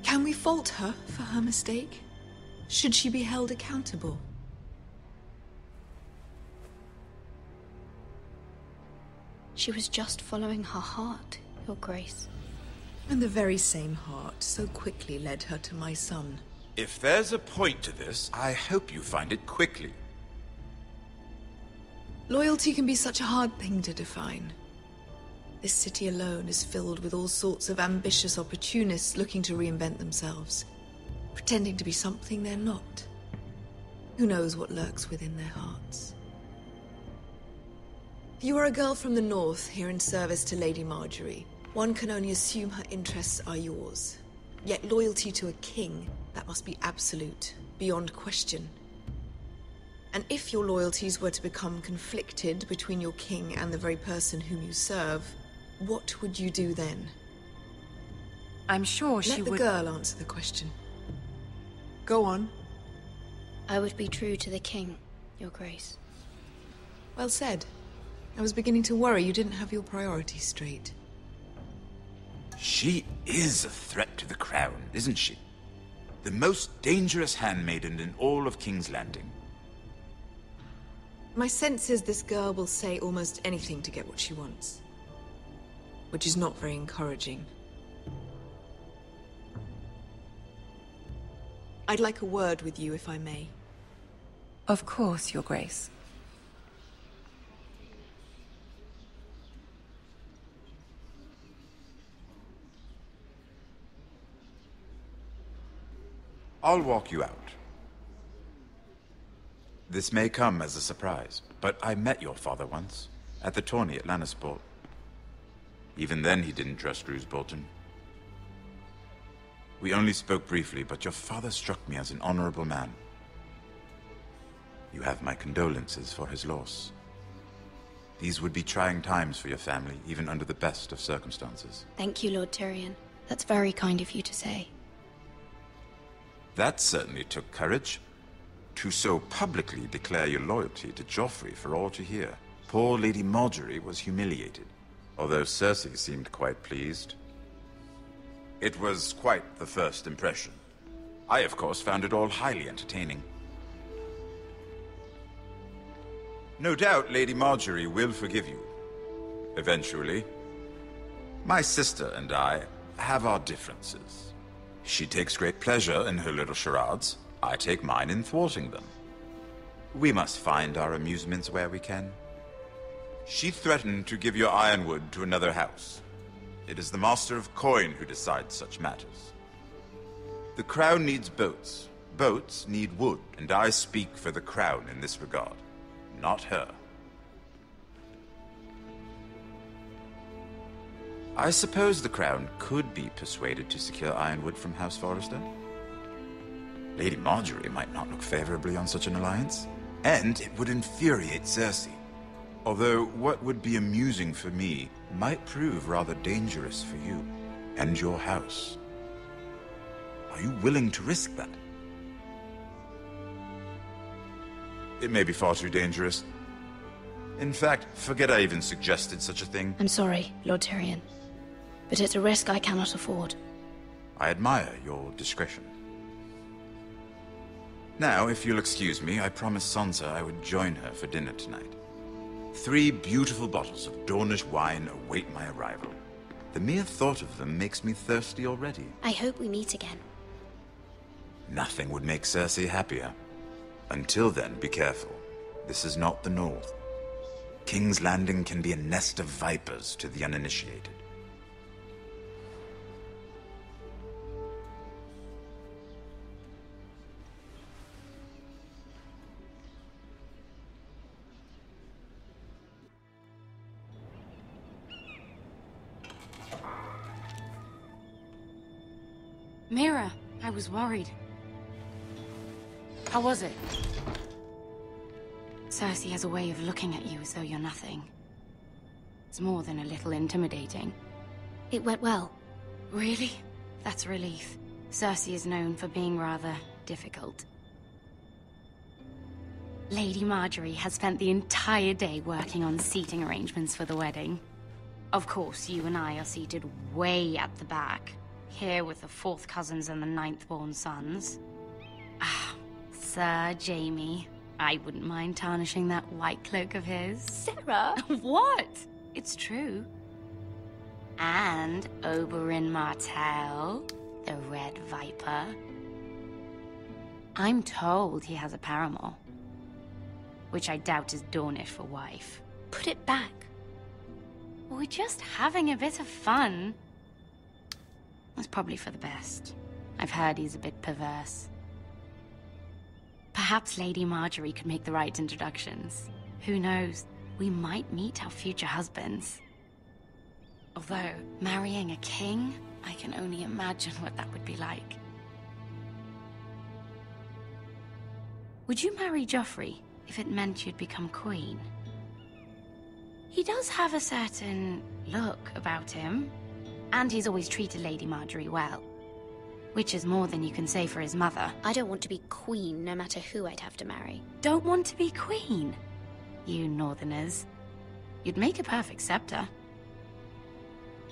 Can we fault her for her mistake? Should she be held accountable? She was just following her heart, Your Grace. And the very same heart so quickly led her to my son. If there's a point to this, I hope you find it quickly. Loyalty can be such a hard thing to define. This city alone is filled with all sorts of ambitious opportunists looking to reinvent themselves, pretending to be something they're not. Who knows what lurks within their hearts? You are a girl from the north, here in service to Lady Marjorie. One can only assume her interests are yours. Yet loyalty to a king, that must be absolute, beyond question. And if your loyalties were to become conflicted between your king and the very person whom you serve, what would you do then? I'm sure she would... Let the girl answer the question. Go on. I would be true to the king, Your Grace. Well said. I was beginning to worry you didn't have your priorities straight. She is a threat to the crown, isn't she? The most dangerous handmaiden in all of King's Landing. My sense is this girl will say almost anything to get what she wants. Which is not very encouraging. I'd like a word with you, if I may. Of course, Your Grace. I'll walk you out. This may come as a surprise, but I met your father once, at the tourney at Lannisport. Even then he didn't trust Roose Bolton. We only spoke briefly, but your father struck me as an honorable man. You have my condolences for his loss. These would be trying times for your family, even under the best of circumstances. Thank you, Lord Tyrion. That's very kind of you to say. That certainly took courage. To so publicly declare your loyalty to Joffrey for all to hear. Poor Lady Marjorie was humiliated, although Cersei seemed quite pleased. It was quite the first impression. I, of course, found it all highly entertaining. No doubt Lady Marjorie will forgive you. Eventually. My sister and I have our differences. She takes great pleasure in her little charades. I take mine in thwarting them. We must find our amusements where we can. She threatened to give your ironwood to another house. It is the Master of Coin who decides such matters. The Crown needs boats. Boats need wood, and I speak for the Crown in this regard, not her. I suppose the Crown could be persuaded to secure ironwood from House Forrester. Lady Marjorie might not look favorably on such an alliance, and it would infuriate Cersei. Although what would be amusing for me might prove rather dangerous for you and your house. Are you willing to risk that? It may be far too dangerous. In fact, forget I even suggested such a thing. I'm sorry, Lord Tyrion, but it's a risk I cannot afford. I admire your discretion. Now, if you'll excuse me, I promised Sansa I would join her for dinner tonight. 3 beautiful bottles of Dornish wine await my arrival. The mere thought of them makes me thirsty already. I hope we meet again. Nothing would make Cersei happier. Until then, be careful. This is not the North. King's Landing can be a nest of vipers to the uninitiated. Mira, I was worried. How was it? Cersei has a way of looking at you as though you're nothing. It's more than a little intimidating. It went well. Really? That's a relief. Cersei is known for being rather difficult. Lady Marjorie has spent the entire day working on seating arrangements for the wedding. Of course, you and I are seated way at the back, here with the 4th cousins and the 9th-born sons. Ah, Sir Jamie. I wouldn't mind tarnishing that white cloak of his. Sarah! What? It's true. And Oberyn Martell, the Red Viper. I'm told he has a paramour, which I doubt is Dornish for wife. Put it back. We're just having a bit of fun. It's probably for the best. I've heard he's a bit perverse. Perhaps Lady Marjorie could make the right introductions. Who knows? We might meet our future husbands. Although, marrying a king, I can only imagine what that would be like. Would you marry Joffrey if it meant you'd become queen? He does have a certain look about him, and he's always treated Lady Marjorie well. Which is more than you can say for his mother. I don't want to be queen, no matter who I'd have to marry. Don't want to be queen? You northerners. You'd make a perfect scepter.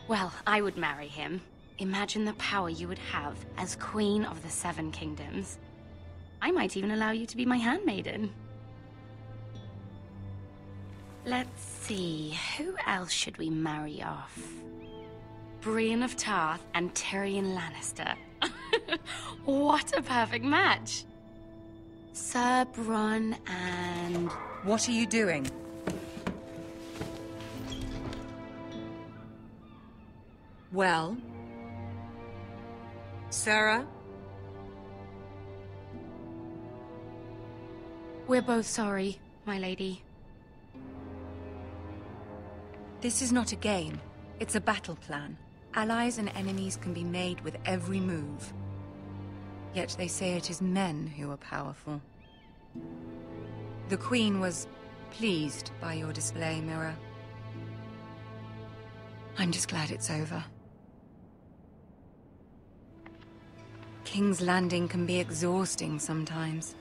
Well, I would marry him. Imagine the power you would have as Queen of the 7 Kingdoms. I might even allow you to be my handmaiden. Let's see, who else should we marry off? Brienne of Tarth and Tyrion Lannister. What a perfect match! Sir Bronn and... What are you doing? Well? Sarah? We're both sorry, my lady. This is not a game. It's a battle plan. Allies and enemies can be made with every move. Yet they say it is men who are powerful. The Queen was pleased by your display, Mira. I'm just glad it's over. King's Landing can be exhausting sometimes.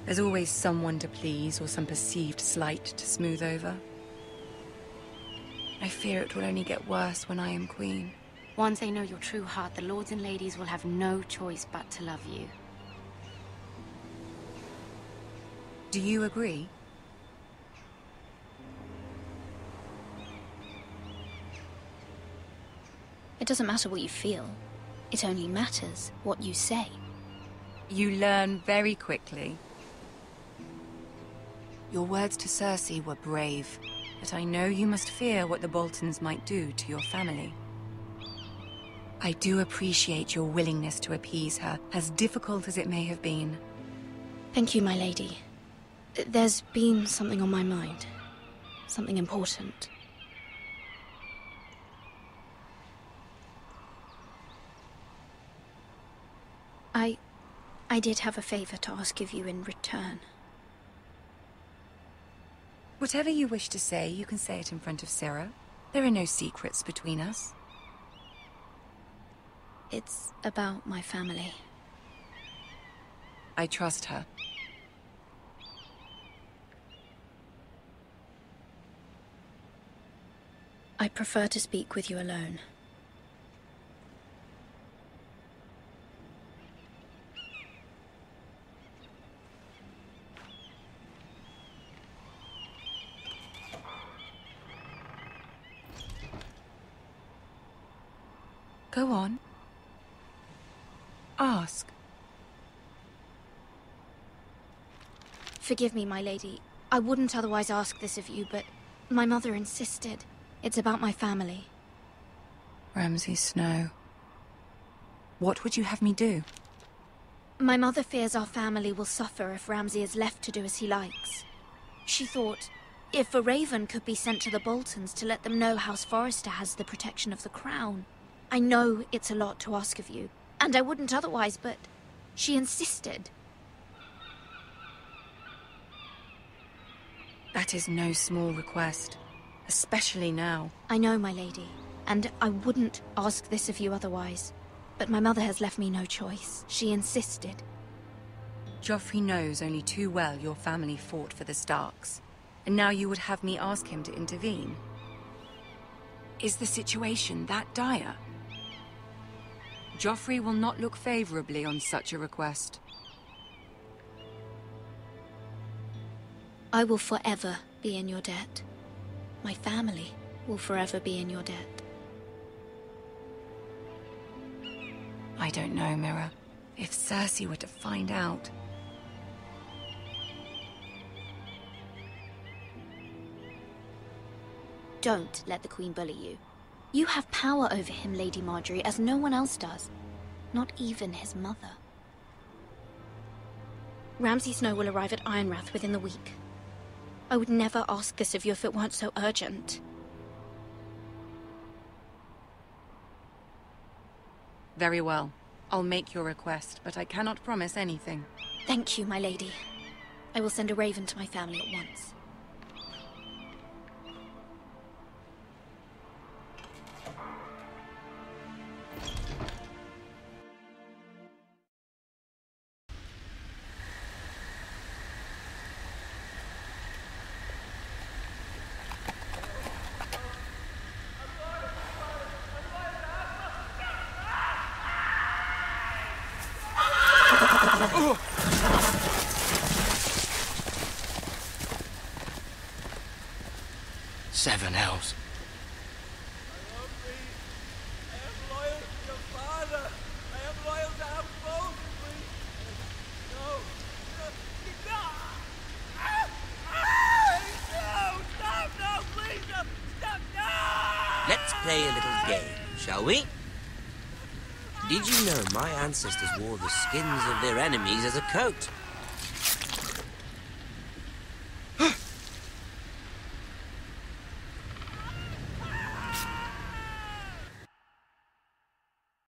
There's always someone to please or some perceived slight to smooth over. I fear it will only get worse when I am queen. Once they know your true heart, the lords and ladies will have no choice but to love you. Do you agree? It doesn't matter what you feel. It only matters what you say. You learn very quickly. Your words to Cersei were brave, but I know you must fear what the Boltons might do to your family. I do appreciate your willingness to appease her, as difficult as it may have been. Thank you, my lady. There's been something on my mind. Something important. I did have a favor to ask of you in return. Whatever you wish to say, you can say it in front of Sarah. There are no secrets between us. It's about my family. I trust her. I prefer to speak with you alone. Go on. Ask. Forgive me, my lady. I wouldn't otherwise ask this of you, but my mother insisted. It's about my family. Ramsay Snow. What would you have me do? My mother fears our family will suffer if Ramsay is left to do as he likes. She thought, if a raven could be sent to the Boltons to let them know House Forrester has the protection of the crown. I know it's a lot to ask of you, and I wouldn't otherwise, but she insisted. That is no small request, especially now. I know, my lady, and I wouldn't ask this of you otherwise. But my mother has left me no choice. She insisted. Joffrey knows only too well your family fought for the Starks, and now you would have me ask him to intervene. Is the situation that dire? Joffrey will not look favorably on such a request. I will forever be in your debt. My family will forever be in your debt. I don't know, Mira. If Cersei were to find out... Don't let the Queen bully you. You have power over him, Lady Marjorie, as no one else does. Not even his mother. Ramsay Snow will arrive at Ironrath within the week. I would never ask this of you if it weren't so urgent. Very well. I'll make your request, but I cannot promise anything. Thank you, my lady. I will send a raven to my family at once. Seven hells. Let's play a little game, shall we? Did you know my ancestors wore the skins of their enemies as a coat?